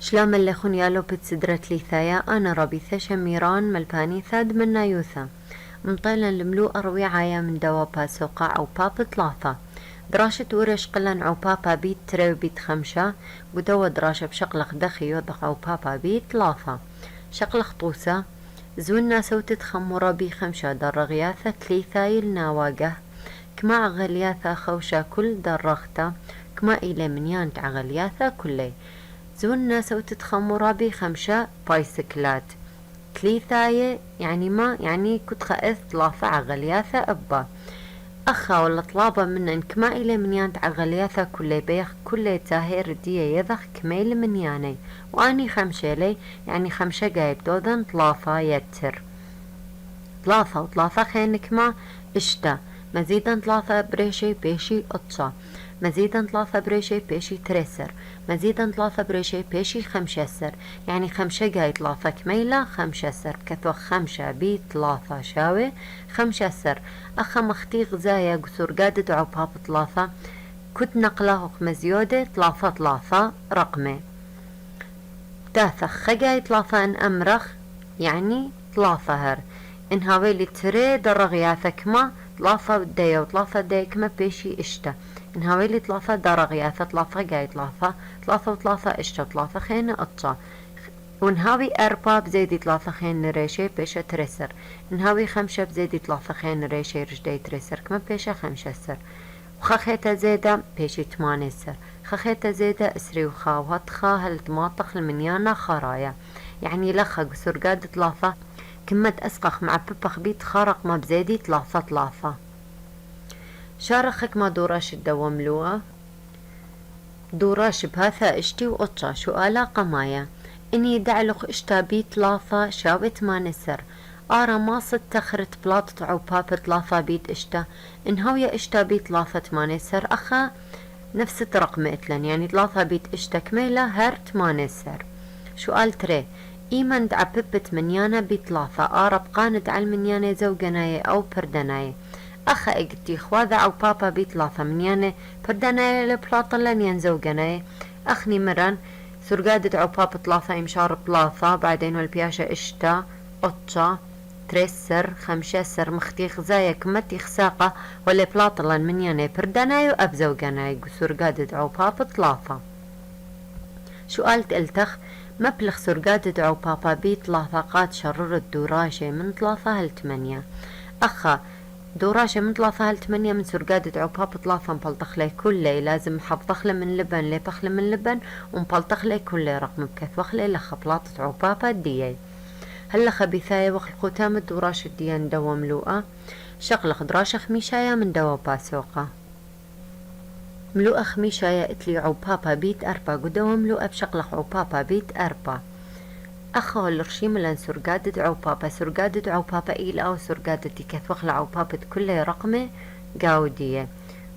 شلام اللي خنيالو بتسدرة ليثايا أنا ربيثة شميران ملباني ثاد من نايوثا مطيلا الملوء أرويعايا من دوا باسوقا أو باب ثلاثة دراشة ورش قلن أو بابا بيت تريو بيت خمشة ودوا دراشة بشقلق دخي يوضق أو بابا بيت ثلاثة شقلق طوسة زونا سوتت خمورة بي خمشة در غياثة تليثاي الناواقه كما عغلياثة خوشة كل درغتا كما إلى منيان تعغلياثة كلي زونا سوتت خمورة بي خمشة بايسكلات تليثاية يعني ما يعني كنت خأث ثلاثة عغلياثة أبا أخا ولا طلابة منن كما إلى منيان تعغلياثة كلي بيخ كلي تاهير دي يذخ كميل منياني واني خمشة لي يعني خمشة قايب دودن ثلاثة يتر ثلاثة وثلاثة خينك ما اشتا مزيدا ثلاثة بريشي بيشي أطشا مزيدا ثلاثة بريشي بيشي تريسر مزيدا ثلاثة بريشي بيشي خمشسر يعني خمشة قايد ثلاثة كميلة خمشسر كثو خمشة بي ثلاثة شاوي خمشسر أخا مختي غزايا قصور قادد عباب ثلاثة كنت نقله مزيودة ثلاثة رقمي تاثة خقايد ثلاثة ان أمرخ يعني ثلاثة هر إن هاويلي تري درغياثة كما ثلاثة ديا وثلاثة ديا كما بيشي اشتا إن هاويلي ثلاثة درغياثة ثلاثة قاي ثلاثة وثلاثة اشتا ثلاثة خينة أطشا ونهاوي أربعة بزيدي ثلاثة خين ريشي بيشة تريسر نهاوي خمسة بزيدي ثلاثة خين ريشي رجدي تريسر كما بيشة خمسة سر وخخيتا زيدا بيشي تمانية سر خخيتا زيدا اسري وخاوهات خاهل تماطخ المنيانا خرايا يعني لخا قصور قاد ثلاثة كمة أسقخ مع ببخ بيت خارق ما بزيدي ثلاثة شارخك ما دوراش الدوام لوها دوراش بهاثا اشتي وقطشا شو آلا قمايا إني دعلق اشتا بيت ثلاثة شاوت ما نسر آرا ما ست تخرت بلاط عوباب ثلاثة بيت اشتا إن هويا اشتا بيت ثلاثة ما نسر أخا نفس الرقم اتلن يعني ثلاثة بيت اشتا كميلة هرت ما نسر شو آل تري إيمن دع ببت منيانا بثلاثة آرب قاند على المنيانة زوجناي أو بردناي أخا إقتي خواذا أو بابا بثلاثة منيانة بردناي لبلاطة لن زوجناي أخني مران سرقادة أو بابا ثلاثة إمشار ثلاثة بعدين والبياشة اشتا أطشا تريسر خمشسر مختيخ زايا كمتي خساقة ولا بلاطة لن منيانة بردناي وأب زوجناي سرقادة أو بابا ثلاثة شو قالت التخ مبلغ سرقادة أو بابا بيت ثلاثة شرر الدوراشة من ثلاثة ل8 أخا دوراشة من ثلاثة ل8 من سرقادة أو بابا ثلاثة مبلطخلي كله لازم محفظخله من لبن لبخله من لبن ومبلطخلي كله رقم بكثوخلي لخ بلاطة أو بابا ديي هلا خبيثاية وخل ختام الدوراشة ديان دوا ملوءة شغلق دراشة خميشايا من دوا باسوقة ملوءة خميشايا اتلي عوبابا بيت أربا قدوا ملوءة بشقلق عوبابا بيت أربا أخو الرشيم لان سرقادة عوبابا إيلا أو سرقادة كثوخل عوبابا كله رقمه قاودية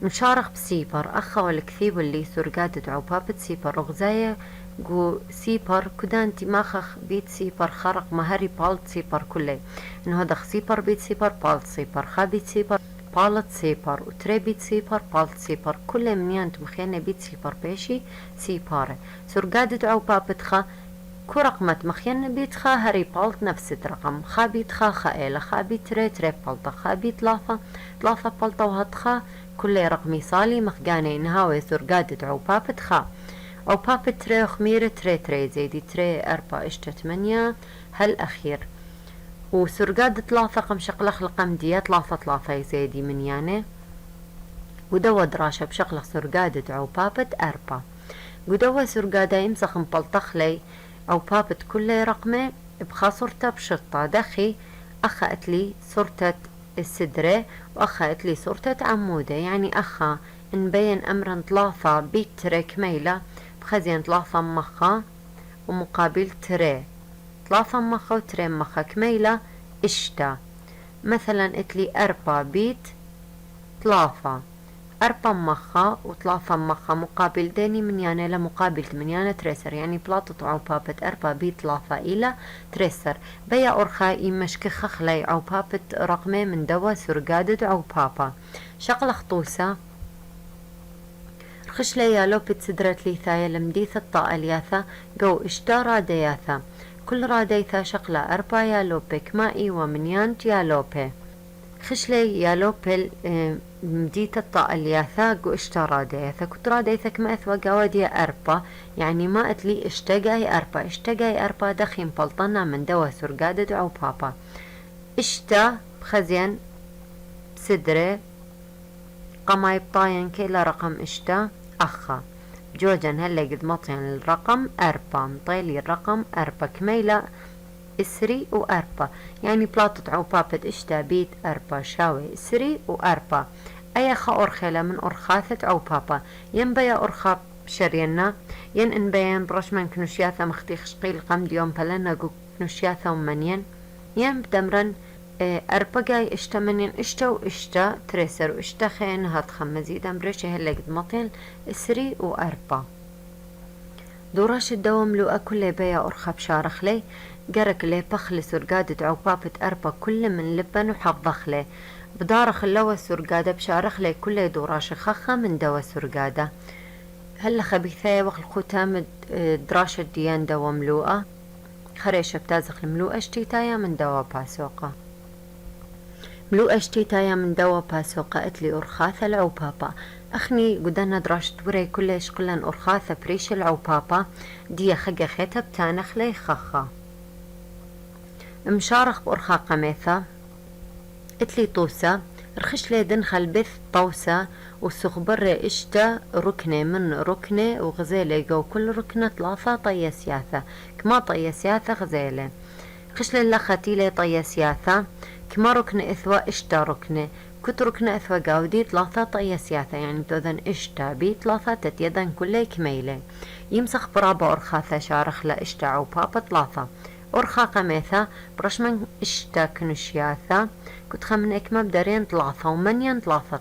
مشارخ بسيبر أخو الكثيب اللي سرقادة عوبابا سيبر رغزايا قو سيبر كدانتي ماخخ بيت سيبر خرق مهري بالت سيبر كله إنه هذا سيبر بيت سيبر بالت سيبر خا بيت سيبر بالت سيبر وتري بيت سيبر بالت سيبر كل منيان تمخينا بيت سيبر بيشي سيبارة سرقادة عوبابا خا كرقمة مخينا بيت خا هري بالت نفس الرقم خا بيت خا خائلة خا بيت تري بالتا خا بيت ثلاثة بالتا وهاد خا كل رقمي صالي مخقاني نهاوي سرقادة عوبابا خا عوبابا تري وخميرة تري زيدي تري 4 اشتا 8 هالأخير وسرقادة ثلاثة قم شقلخ القم ديا ثلاثة يزيدي من يعني ودوا دراشة بشقلخ سرقادة عوبابة 4 ودوا سرقادة يمسخ مبلطخلي عوبابة كل رقمه بخا صورته بشرطة دخي أخا لي صورة السدرة وأخا لي صورة عمودة يعني أخا نبين أمرا ثلاثة بيت تري كميلة بخزين ثلاثة مخا ومقابل تري ثلاثة مخا وتري مخا كميلة اشتا مثلا اتلي 4 بيت 3 4 مخا و3 مخا مقابل ديني منيانة لمقابل منيانة تريسر يعني بلاطة عوبابة 4 بيت 3 إلى تريسر بيا أرخائي مشكي خخلي عوبابة رقمي من دوا سرقادة عوبابا شغل خطوسة خشلة يالو بتسدرت ليثايا لمديث الطاء الياثا جو اشتا رادياثا كل راديثا شقلة أربا يالو بك مائي ومنيانت يالو بي خشلي يالو بل مديت الطاء الياثا جو اشتا رادياثا كنت راديثا كما اثوى قوادية أربا يعني ما اتلي اشتقاي أربا دخين بلطنا من دوا سرقادة أو بابا اشتا بخزين بسدري قماي بطاين كيلا رقم اشتا أخا جوجن هلا قد مطين الرقم أربا مطيلي الرقم أربا كميلة إسري وأربا يعني بلاطة عوبابة اشتا بيت أربا شاوي إسري وأربا أي خا أرخيلة من أرخاثة عوبابا ينبيا أرخا بشرينا ين انبيان برشمان كنوشياثا مختيخ شقيل قمد يوم بلنا قو كنوشياثا ومنين ين بدمرن أربا جاي اشتا منين اشتا واشتا تريسر واشتا خين هاد مزيدا بريشي هلا قد مطين إسري وأربا دوراش الدوام لو أكل بيا أرخب شارخ لي قرق لي بخل سرقادة عقبابة أربا كل من لبن وحضخ لي بدارخ اللوى سرقادة بشارخ لي كل دوراش خخة من دوا سرقادة هلا خبيثايا وقل ختام دراشة ديان دوا ملوءة خريشة بتازخ الملوءة اشتيتايا من دوا باسوقة ملوءة اشتيتايا من دوا باسوقة اتلي أرخاثة العوبابا أخني قدنا دراشة وري كلش قلن أرخاثة بريش العوبابا دي خقا خيتا بتانخ لي خخة مشارخ بأرخا قميثة اتلي طوسة رخش لي دنخل بث طوسة وسخبر اشتا ركنة من ركنة وغزيلة جو كل ركنة ثلاثة طية سياثة كما طية سياثة غزيلة خش لي اللخاتيلي طية سياثة كما ركنة اثوى اشتا ركنة كت ركنة اثوى قاودي ثلاثة طية سياثة يعني توذن اشتا بي ثلاثة تتيدن كله كميلة يمسخ برابا أرخاثة شارخ لا اشتا عوبابا ثلاثة أرخا قميثة برشمن اشتا كنشياثة كنت خمن اكما بدارين ثلاثة ومنين ثلاثة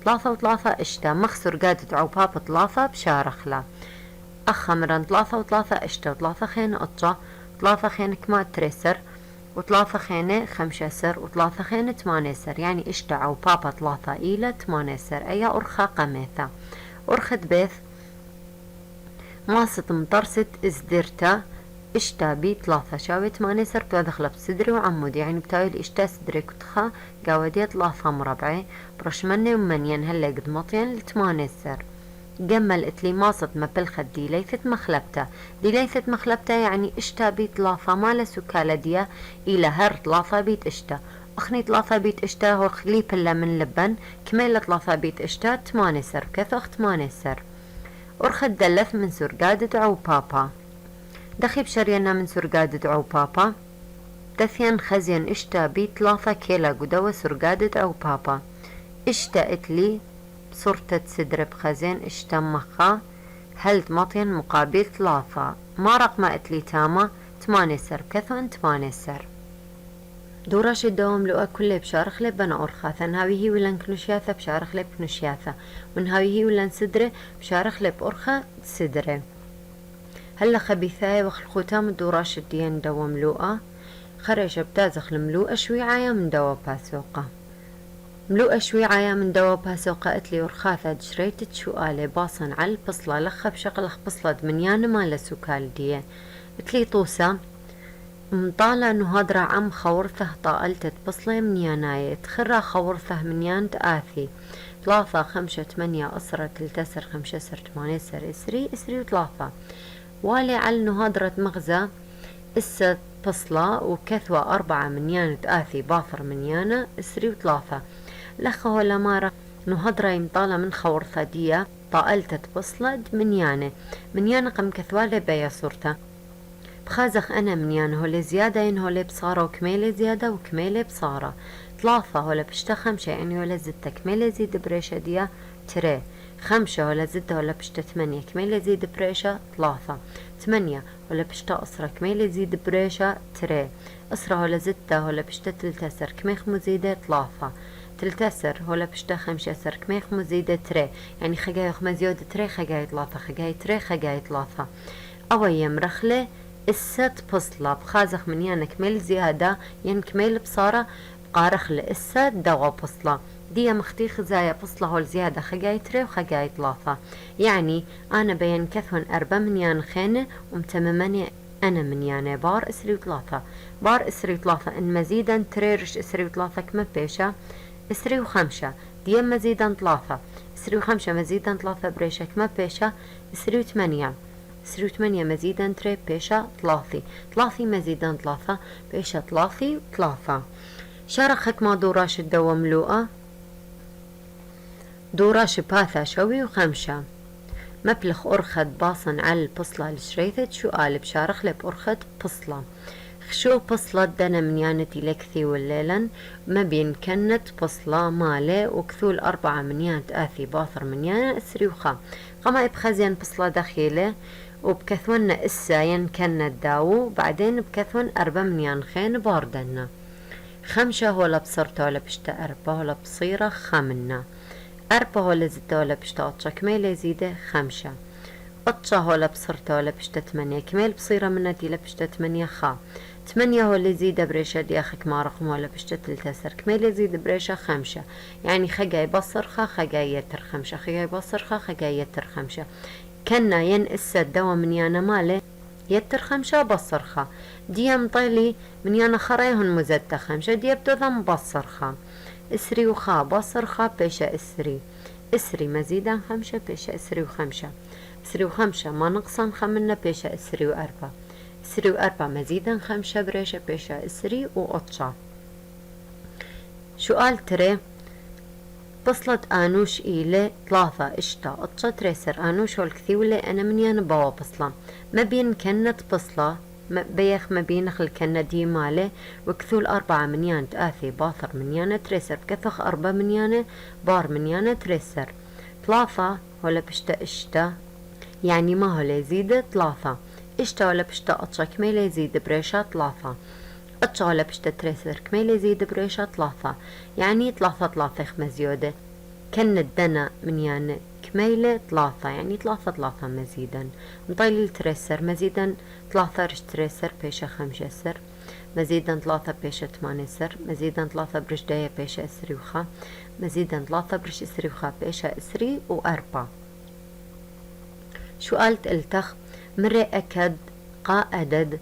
وثلاثة اشتا مخسر قادة عوبابا ثلاثة بشارخ لا أخمرن ثلاثة وثلاثة اشتا ثلاثة خين قطة ثلاثة خين كما تريسر وثلاثة خينة خمسة وثلاثة خينة 8 يعني اشتا عوبابا ثلاثة إلى 8 أي أرخا قميثة أرخت بيث ماست مطرست ازدرتا اشتا بي ثلاثة شاوي 8 بتدخل بصدري وعمودي يعني بتاوي اشتا صدري كتخا قاودية ثلاثة مربعة برشمني ومنين هلا قد مطين ل8 جمل اتلي ماصت مبلخت دي ليثت مخلبتا يعني اشتا بيت ثلاثة مالا سكالة ديا الى هر ثلاثة بيت اشتا اخني ثلاثة بيت اشتا هو خليب الا من لبن كميلة ثلاثة بيت اشتا 8 كثوخ 8 ارخد دلث من سرقادة عوبابا دخيب شرينا من سرقادة عوبابا دثيان خزين اشتا بيت 3 كيلا قدوة سرقادة عوبابا اشتا اتلي صرتة صدر بخزين اشتمخا هلت مطين مقابل 3 ما رقم اتلي تاما 8 كثوان 8 دوراش الدوام لو كله بشارخ لبنا أرخاثا هاوي هي ولن كنشياثة بشارخ لب كنشياثة من هاوي هي ولن صدره بشارخ لب أرخا صدره هلا خبيثاي وخل ختام دوراش الديان دوام لوقا خريش بتازخ الملوءة شويعايا من دوا باسوقة ملوءة شويعايا من دوا باسوقة اتلي أرخاثة جريتت شوالي باصن على البصلة لخ بشغلخ بصلة منيان مالا سوكال ديه اتلي طوسة مطالع انه هادرا عم خورثه طالتت بصلة منياناية تخرى خورثه منيان تآثي 3 5 8 أسرة 3 5 8 إسري و3 والي على انه هادرة مغزى إسة بصلة وكثوة 4 منيان تآثي باثر منيانة إسري و3 لخه ولا مارة انه هادرا يمطالع من خورثة ديا طالتت بصلة منيانة قم كثوالي بيا صورته بخازخ أنا منيان هولي زيادة ين هولي بصارة وكميلة زيادة وكميلة بصارة 3 هولي بشتا 5 يعني هولي زدتا كميلة زيد بريشة ديا تري 5 هولي زدتا هولي بشتا 8 كميلة زيد بريشة 3 8 هولي بشتا أسرة كميلة زيد بريشة تري أسرة هولي زدتا هولي بشتا 3 كميخ مزيدة 3 هولي بشتا 5 كميخ مزيدة تري يعني خجاي خمزيود تري خجاي 3 خجاي تري خجاي 3 أوي مرخلة الست بصلة بخازخ من يان كميل زيادة ين كميل بصارة بقارخ لإسات دوا بصلة دي مختي خزايا بصلة هول زيادة خجاي تري وخجاي ثلاثة، يعني أنا بين كثون أربع منيان خانة ومتممني أنا منيانة بار إسري وثلاثة، بار إسري وثلاثة إن مزيدا تريرش إسري وثلاثة كما بيشا إسري وخمسة، دي مزيدا ثلاثة إسري وخمسة مزيدا ثلاثة بريشة كما بيشا إسري وثمانية، إسري وثمانية مزيدا تري بيشا ثلاثي، ثلاثي مزيدا ثلاثة بيشا ثلاثي وثلاثة. شارخك ما دوراش الدوا ملوءة دوراش باثا شوي وخمشة مبلخ أرخد باصن على البصلة الشريثت شو قالب شارخ لب أرخد بصلة خشو بصلة دنا من يانتي لكثي والليلن ما بين كنت بصلة مالي وكثول 4 منيانت آثي باثر منيانة اسري وخا قما بخزين بصلة دخيلة وبكثون إسا ين كنت داو بعدين بكثون 4 منيان خين باردنا خمسة هولا بصرتا ولا بشتا 4 هولا بصيرة خامنا 4 هولا زدتا ولا بشتا أطشا كميل زيدة 5 أطشا هولا بصرتا ولا بشتا 8 كميل بصيرة منا دي لبشتا 8 خا 8 هولا زيدة بريشة دي أخك ما رقم ولا بشتا 3 كميل زيدة بريشة 5 يعني خجاي بصر خا خجاي يتر 5 خجاي بصر خا خجاي يتر 5 كنا ين إسا الدوا من يانا مالي يتر 5 بصر خا دي مطيلي من يانا خريهن مزدة 5 دي بتوذن بصر خا اسري وخا بصر خا بيشا اسري مزيدا 5 بيشا اسري و5 اسري و5 ما نقصان خمنا بيشا اسري و4 اسري و4 مزيدا 5 بريشا بيشا اسري وأطشا. سؤال تري بصلة آنوش إيلي 3 اشتا أطشا تريسر آنوش والكثيولي أنا من يانا بوا بصلة ما بين كنت بصلة بيخ ما بينخ الكنة دي مالي وكثول 4 منيان تآثي باثر منيانة تريسر بكثخ 4 منيانة بار منيانة تريسر 3 ولا بشتا اشتا يعني ما هو يزيد 3 اشتا ولا بشتا أطشا كميل يزيد بريشة 3 أطشا ولا بشتا تريسر كميل يزيد بريشة 3 يعني 3 مزيودة كنت دنا منيانة كميلة 3 يعني 3 مزيدا مطيل التريسر مزيدا 3 رش تريسر بيشة 5 سر مزيدا 3 بيشة 8 سر مزيدا 3 برش داية بيشة اسري وخا مزيدا 3 برش اسري وخا بيشة اسري و4. شو قالت التخ مري أكد قائدد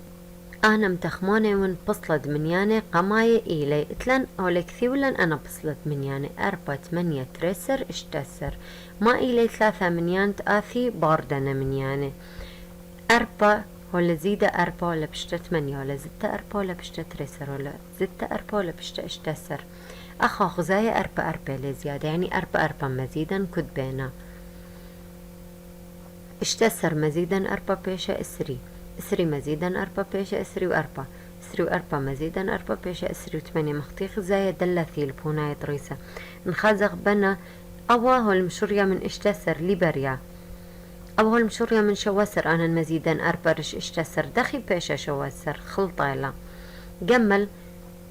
أنا متخمانة من بصلت منيانة قماية إيلي اتلن أولي كثيولن أنا بصلت منيانة 4 8 تريسر اشتسر ما إيلي 3 منيان تآثي باردنا منيانة 4 ولا زيدة 4 ولا بشتا 8 ولا زدة 4 ولا بشتا تريسر ولا زدة 4 ولا بشتا اشتسر أخا غزاية 4 لزيادة يعني 4 مزيدا كدبينا اشتسر مزيدا 4 بيشا اسري مزيدا 4 بيشا اسري و4 اسري و4 مزيدا 4 بيشا اسري و8 مختيخ زايا دلثي البوناية طريسة نخازق بنا أواه المشوريا من اشتسر ليبريا أواه المشوريا من شواسر أنا مزيدا 4 رش اشتسر دخي بيشا شواسر خلطايلا جمل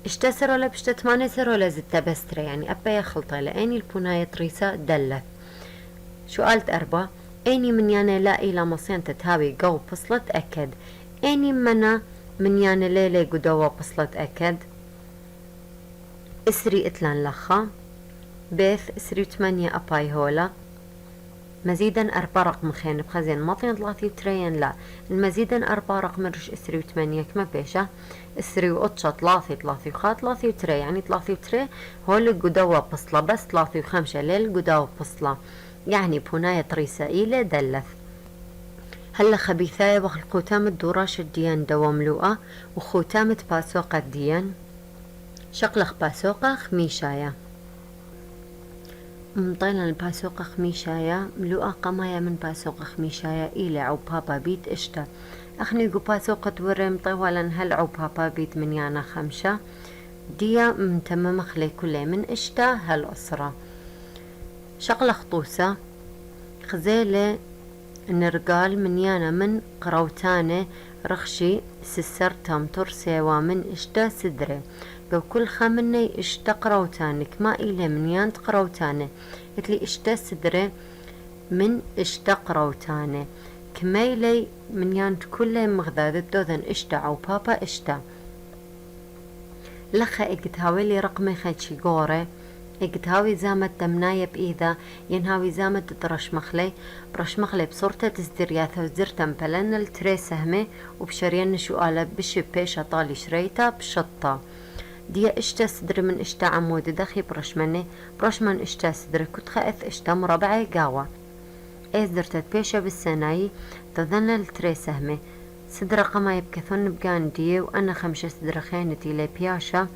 اشتسر ولا بشتا 8 سر ولا زدتا بسترة يعني أبايا خلطايلا اني البوناية طريسة دلث. شو قالت 4 اني من يانا لا الى مصين تتهاوي قو بصلت اكد اني منا من يانا ليلي قدوة بصلت اكد اسري اتلان لخا بيث اسري 8 اباي هولا مزيدا 4 رقم خين بخزين مطين 3 ترين لا المزيدا 4 رقم رش اسري 8 كما بيشا اسري وقطشة 3 وخا 3 وتري يعني 3 وتري هول قدوة بصلة بس 3 و5 ليل قدوة بصلة يعني بهناية طريسة إيلة دلث. هلا خبيثاية وخل خوتامة دوراش الديان دواملوءة وخوتامة باسوقة الديان شقلخ باسوقة خميشايا مطينا الباسوقة خميشايا ملوءة قمايا من باسوقة خميشايا إيلة عو بابا بيت اشتا أخني قو باسوقة ورم طوالا هل عو بابا بيت من يانا 5 ديا متمم خلي كله من اشتا هل أسرة شغلة خطوسة خزيلة نرقال من يانا من قروتانة رخشي سسر تمتر سيوا من اشتا سدري قو كل خامني اشتا قروتانك ما إلي من يان قروتانة قلتلي اشتا سدري من اشتا قروتانة كميلي من يان كل مغذاذ دوذن اشتا عو بابا اشتا لخا اقت هاولي رقمي خيشي قوري اقتهاوي زامت تمناية بإيذا ينهاوي زامت برشمخلي بصورة تزدرياثة وزرتم بلن التري سهمة وبشرين شؤالة بشي بيشا طالي شريتا بشطة دي اشتا صدر من اشتا عمود دخي برشمن اشتا صدر كنت خائف اشتا مربعي قاوة ايز درتت بيشا بالسناي تظن التري سهمة صدر قما يبكثون بقان دي وانا 5 صدر خينتي لي بياشا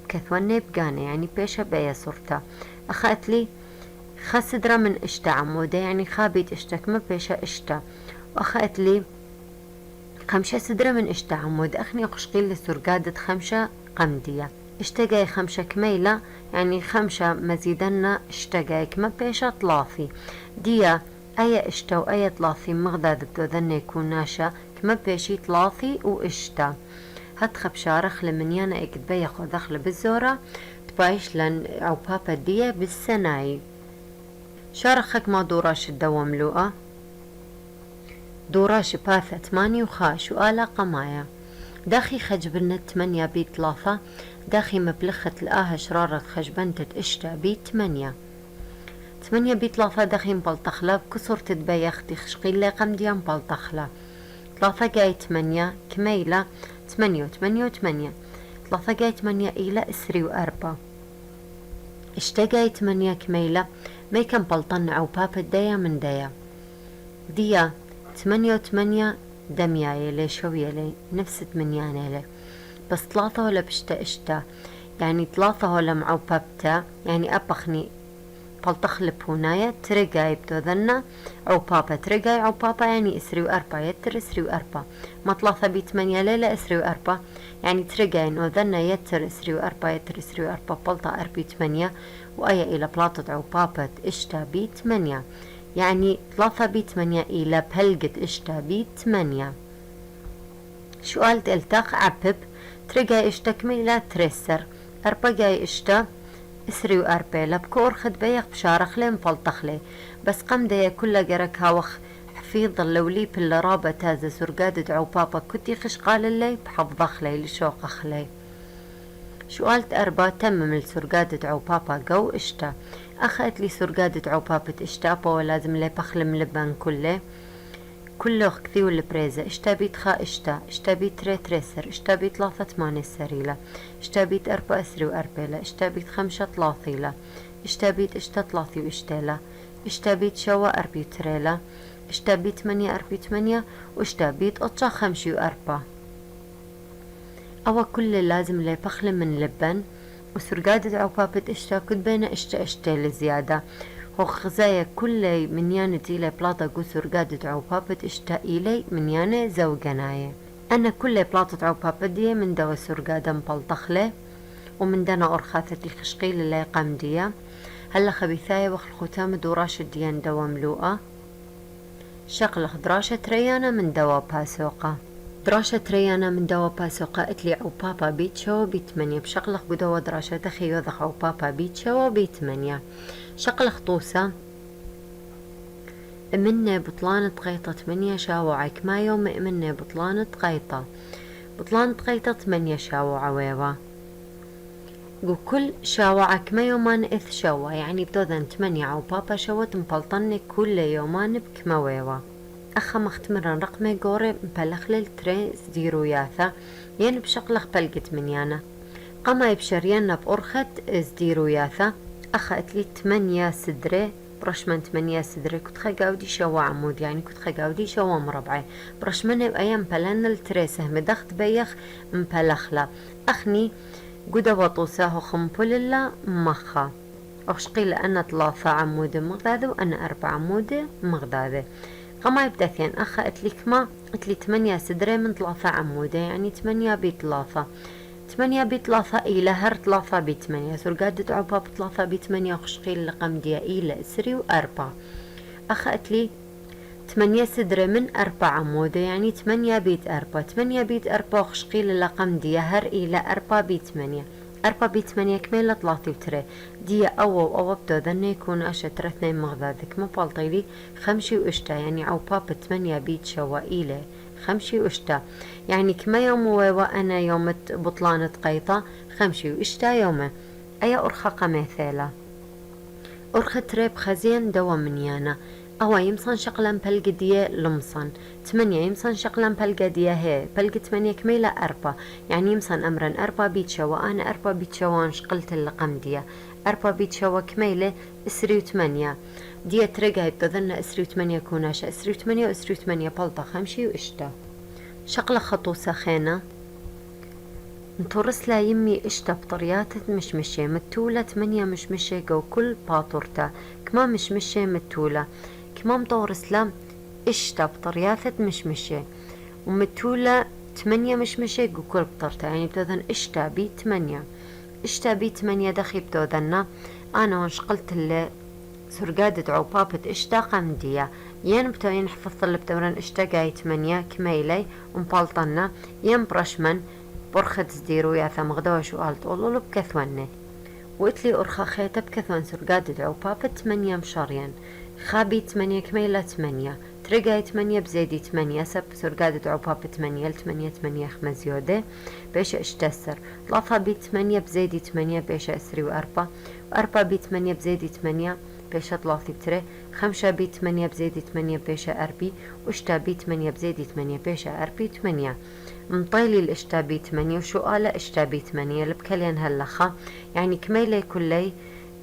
بكثوني بقانة يعني بيشا بيا صورتا اخذت لي صدر من اشتا عمودة يعني خابيت اشتا كما بيشا اشتا واخذت لي 5 صدر من اشتا عمود اخني قشقيل لسرقادة 5 قمدية اشتقاي 5 كميلة يعني 5 مزيدنا اشتقاي كما بيشا طلافي ديا اي اشتا واي طلافي مغداد بتوذن يكون ناشا كما بيشي طلافي واشتا هتخب شارخ لمنيانا اكد بيخو دخل بالزورة تبايش لن او بابا ديا بالسناي شارخك ما دوراش الدوام لوقا دوراش باثة 8 وخاش وآلا قمايا داخي خجبنت 8 بي 3 داخي مبلخة لقاها شرارة خجبنتت اشتا بي 8 بي 3 داخي مبلطخلا بكسر تتبيخ تخشقيل لي قمديا مبلطخلا 3 جاي 8 كميلة 8 و8 و8 3 جاي 8 إلى إسري و4 اشتا جاي 8 كميلة ما كان بلطن أو بابا ديا من ديا 8 و8 دمياي لي شوية لي نفس 8 لي بس 3 ولا بشتا اشتا يعني 3 ولا معو بابتا يعني أبخني بلطخلب هنايا ترقاي بتوذنا أو بابا ترقاي أو بابا يعني إسري و4 يتر إسري و4 ما 3 بي 8 ليلة إسري و4 يعني ترقاي نوذنا يتر إسري و4 يتر إسري و4 بلطة 4 بي 8 وأي إلى بلاطة أو بابا إشتا بي 8 يعني 3 بي 8 إلى بهلقة إشتا بي 8 سؤال تلتاق عبب ترقاي إشتا كميلة ترسر 4 جاي إشتا إسري و4 لبكور خد بيخ بشارخ لي مفلطخ لي بس قم ديا كل جرك هاوخ حفيظ اللولي بلا رابة تازة سرقادة عو بابا كنتي خش قال لي بحفظخ لي لشوقخ لي سؤالت 4 تمم السرقادة عو بابا جو اشتا أخذت لي سرقادة عو بابا اشتا بو لازم لي بخلم لبان كله كثيو البريزة اشتا بيت خا اشتا بيت تريسر اشتا بيت 3 8 سريلة اشتا بيت 4 اسري و4 اشتا بيت 5 3 اشتا بيت اشتا 3 واشتالا اشتا بيت شوا 4 تريلا اشتا بيت 8 4 8 واشتا بيت 5 و4 أو كل لازم لي بخلم من لبن وسرقادة عو بابت اشتا كد بين اشتا لزيادة هو خزايا كل منيانة إلي بلاطة قصر قادة عو بابت اشتا إلي منيانة زوجناية أنا كل بلاطة عو بابت دي من دوا سرقادة مبلطخلة ومن دانا أرخاثة خشقيل اللي قام ديا هلا خبيثاية وخ الختام دوراشة ديان دوا ملوءة شغل دراشة ريانا من دوا باسوقة دراشة ريانا من دوا باسوقة اتلي عو بابا بيتشو بيتمنية بشغلخ قدوا دراشة تخي وذخ عو بابا بيتشو بيتمنية شقل خطوسة مني بطلانة قيطة 8 شاوعك ما يوم مني بطلانة قيطة 8 شاوعة ويوا وكل شاوعك ما يومان إث شوا يعني بتوذن 8 عو بابا شوت مبلطني كل يومان بكما ويوا أخا مختمرا رقمي قوري مبلخلل تري زديرو ياثا ين بشقلخ بلقت منيانا قما يبشريانا بأرخت زديرو ياثا أخذت لي 8 صدري برشمن 8 صدري كنت خاقاودي شوا عمود يعني كنت خاقاودي شوا مربعي برشمن بأيام بلان التريسه مدخت بيخ مبلخلا أخني قدا وطوساه خمبوللا مخا أخشقيل أنا 3 عمود مغداذة وأنا 4 عمود مغداذة قما يبدأثين أخذت لي كما قلت لي 8 صدري من 3 عمودة يعني 8 بي 3 8 بي 3 إلى هر 3 بي 8 سرقادة عباب 3 بي 8 خشقيل لقم ديا إلى إسري و4 أخذت لي 8 صدري من 4 عمودة يعني 8 بيت 4 8 بيت 4 خشقيل لقم ديا هر إلى 4 بي 8 4 بي 8 كميلة 3 وتري ديا أو بدو ذن يكون أشتر 2 مغذاذك مبالطيلي 5 واشتا يعني عباب 8 بيت شوا إلى 5 واشتا يعني كما يوم وأنا يوم بطلانة قيطة 5 واشتا يومه أي أرخق مثالة أرخة تريب خزين دوا منيانا أو يمصن شقلن بلقدية لمصن 8 يمصن شقلن بلقدية هي بلق 8 كميلة 4 يعني يمصن أمرا 4 بيت شوا أنا 4 بيت شوان شقلت اللقم ديا 4 بيت شوا كميلة اسري وثمانية ديا ترقها بتظن اسري وثمانية كوناش اسري وثمانية واسري وثمانية بلطة خمشي واشتا شقلة خطوسة خينة نتورس لا يمي اشتا بطرياتة مشمشة متولة 8 مشمشة جو كل باطورتا كما مشمشة متولة كما مطورس لا اشتا بطرياتة مشمشة ومتولة 8 مشمشة جو كل بطرتا يعني بتوذن اشتا بي 8 اشتا بي 8 دخي بتوذنا انا وانشقلت اللي سرقادة عوبابة اشتا قمدية ين بتوين حفظت اللي بتورن اشتا قاي 8 كميلي ومبالطنا ين برشمن برخت زديرو يا ثم غدوة شو قالت قولوا بكثونة وقتلي أرخا خيطة بكثون سرقادة عوبابة 8 مشارين خابي 8 كميلة 8 ترقاي 8 بزيدي 8 سب سرقادة عوبابة 8 8 خمزيودة بيش اشتسر 3 بي 8 بزيدي 8 بيش اسري و4 بي 8 بزيدي 8 بيش 3 بتري 5 بي 8 بزيدي 8 بيش أربي واشتا بي 8 بزيدي 8 بيش أربي 8 مطيلي الاشتابي 8 وشو قالة اشتابي 8 لبكلين هاللخا يعني كميلة كلي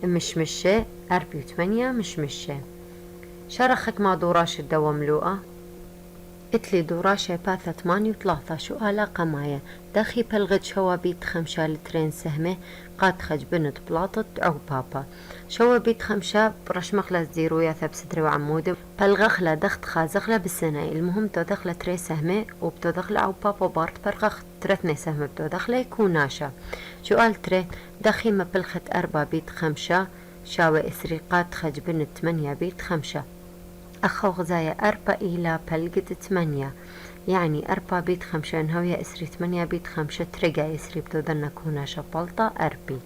مشمشة 4 مشمشة شرخك ما دوراش الدوا ملوءة اتلي دوراشة باثة 8 و3 شو قالة قماية داخي بلغد شوابيت 5 لترين سهمة قاد خج بنت بلاطة أو بابا شوابيت 5 برش مخلص زيرو يا ثب ستري وعمودة بلغخلة دخت خازخلة بالسنة المهم تو دخلة تري سهمة وبتو دخلة أو بابا بارت برغخ ترثني سهمة بتو دخلة يكوناشا شو قال تري دخي ما بلخت 4 بيت 5 شاوي إسريقات خج بنت 8 بيت 5 أخو غزايا 4 إلى بلقت 8 يعني 4 بيت 5 هوية إسري 8 بيت 5 ترقى إسري بتودنا كونا شبالطة أربي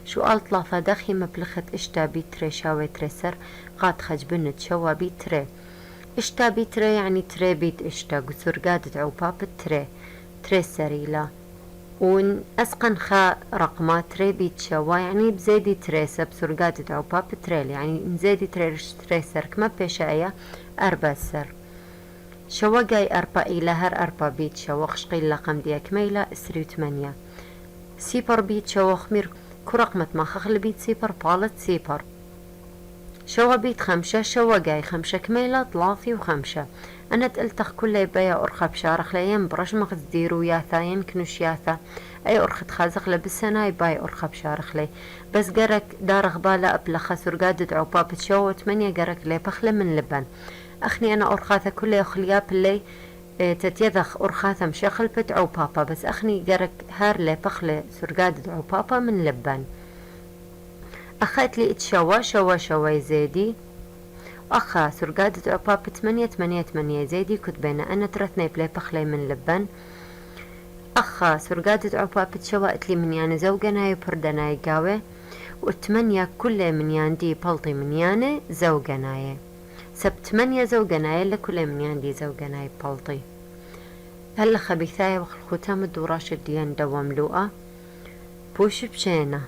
شو قال 3 دخي مبلخت اشتا بيت تري شاوي تريسر قاد خج بنت شوا بيت تري اشتا بيت تري يعني تري بيت اشتا قصر قادت عوباب تري سريلا ون أسقن خا رقمات تري بيت شوا يعني بزيدي تريسة بسرقات عوباب تريل يعني نزيدي تريسر كما بيشايا 4 سر شوا جاي 4 إلى هر 4 بيت شوا خشقي لقم ديا كميلة اسري 8 سيبر بيت شوا خمير كرقمت ما خخل بيت سيبر بالت سيبر شوا بيت 5 شوا جاي 5 كميلة 3 و5 أنا تقلتخ كل يبايا أرخة بشارخ لين برش مخز ديرو ياثا يمكنوش ياثا أي أرخة خازخ لبسنا يبايا أرخة بشارخ لي بس قرك دارخ بالا أبلخ سرقادة عوباب تشوة 8 قرك لي بخلة من لبن أخني أنا أرخاثة كل يخلياب اللي تتيذخ أرخاثة مشخل بت عوبابا بس أخني قرك هار لي بخلة سرقادة عوبابا من لبن أخذت لي شوا زيدي أخا سرقادة عباب 8 زيدي كنت بين أنا ترثني بلي بخلي من لبن أخا سرقادة عباب تشوقت لي من يعني زوجنا يبردنا يقاوي و8 كل من ياندي بلطي من يعني زوجنا سب 8 زوجنا لكل من ياندي زوجنا بلطي هلا خبيثاية وخلخوتام الدوراش الديان دوا ملوءة بوش بشينا